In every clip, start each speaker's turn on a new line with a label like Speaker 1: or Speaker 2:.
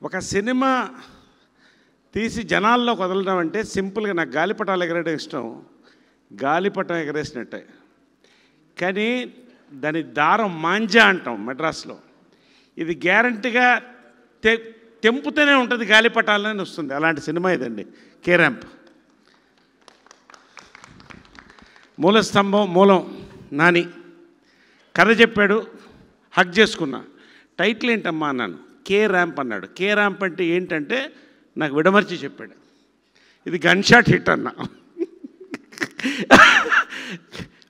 Speaker 1: ఒక సినిమా తీసి జనాల్లో వదలడం అంటే సింపుల్గా నాకు గాలిపటాలు ఎగరేయడం ఇష్టం. గాలిపటం ఎగరేసినట్టే. కానీ దాని దారం మాంజా అంటాం మెడ్రాస్లో. ఇది గ్యారంటీగా తెంపుతూనే ఉంటుంది, గాలిపటాలని వస్తుంది. అలాంటి సినిమా ఇదండి కే ర్యాంప్. మూలస్తంభం మూలం నాని కథ చెప్పాడు, హక్ చేసుకున్నా. టైటిల్ ఏంటమ్మా అన్నాను. కే ర్యాంప్ అన్నాడు. కే ర్యాంప్ అంటే ఏంటంటే నాకు విడమర్చి చెప్పాడు. ఇది గన్ షాట్ హిట్ అన్నా.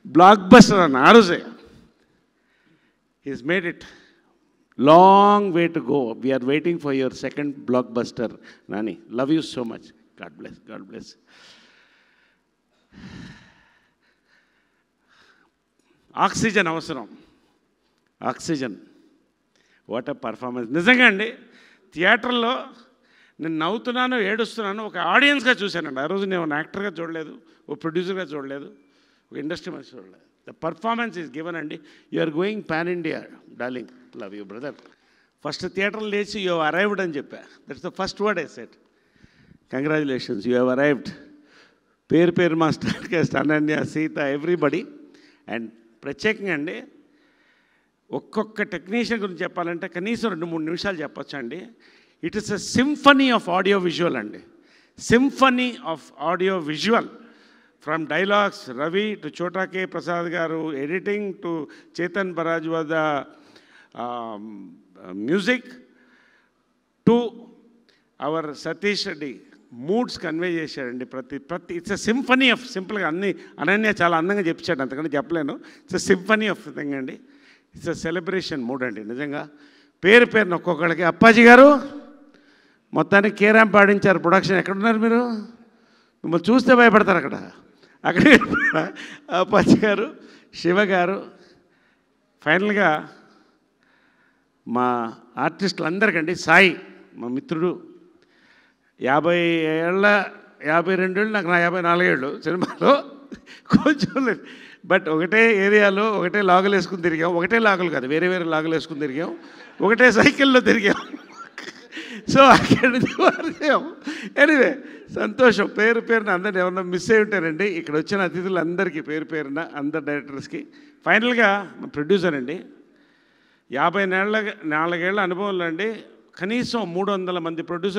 Speaker 1: బ్లాక్ బస్టర్ అన్న ఆ రోజే. He's made it. Long way to go. We're waiting for your second blockbuster Nani. Love you so much. God bless, god bless. Oxygen అవసరం. ఆక్సిజన్. What a performance. నిజంగా అండి, థియేటర్లో నేను నవ్వుతున్నాను, ఏడుస్తున్నాను ఒక ఆడియన్స్గా చూశానండి. ఆ రోజు నేను యాక్టర్గా చూడలేదు, ఓ ప్రొడ్యూసర్గా చూడలేదు, ఒక ఇండస్ట్రీ మనిషి చూడలేదు. ద పర్ఫార్మెన్స్ ఈజ్ గివెన్ అండి. You are going pan India darling. Love you brother. First థియేటర్లో లేచి యూ హ్యావ్ అరైవ్డ్ అని చెప్పా. That's the first word I said. Congratulations, you have arrived. పేరు పేరు మా star cast, Ananya, Sita, everybody. And ప్రత్యేకంగా అండి ఒక్కొక్క టెక్నీషియన్ గురించి చెప్పాలంటే కనీసం 2-3 నిమిషాలు చెప్పొచ్చు అండి. It is a symphony of audio visual అండి. Symphony of audio visual. From dialogues Ravi to Chota K Prasad గారు, ఎడిటింగ్ టు చేతన్ బరాజ్వాద music to our Satish Reddy moods convey చేశాడండి. ప్రతి ఇట్స్ ఎ సింఫనీ ఆఫ్. సింపుల్గా అన్ని అనన్య చాలా అందంగా చెప్పించాడు, అంతకంటే చెప్పలేను. It's a symphony of thing అండి. ఇట్స్ ఎ సెలబ్రేషన్ మూడ్ అండి. నిజంగా పేరు పేరున ఒక్కొక్కడికి. అప్పాజీ గారు మొత్తానికి కే ర్యాంప్ పాడించారు. ప్రొడక్షన్ ఎక్కడున్నారు మీరు? మిమ్మల్ని చూస్తే భయపడతారు అక్కడ. అక్కడే అప్పాజీ గారు, శివ గారు. ఫైనల్గా మా ఆర్టిస్టులందరికండి, సాయి మా మిత్రుడు, 52 ఏళ్ళు, నాకు 54 ఏళ్ళు సినిమాలో కొంచెం. బట్ ఒకటే ఏరియాలో ఒకటే లాగులు వేసుకుని తిరిగాం. ఒకటే లాగులు కాదు, వేరే వేరే లాగులు వేసుకుని తిరిగాం. ఒకటే సైకిల్లో తిరిగాం. సో అక్కడి వారిగాం. ఎనీవే సంతోషం. పేరు పేరున అందరిని ఎవరన్నా మిస్ అయి ఉంటారండి. ఇక్కడ వచ్చిన అతిథులందరికీ పేరు పేరున అందరు డైరెక్టర్స్కి. ఫైనల్గా మా ప్రొడ్యూసర్ అండి, 54 ఏళ్ళ అనుభవంలో అండి కనీసం 300 మంది ప్రొడ్యూసర్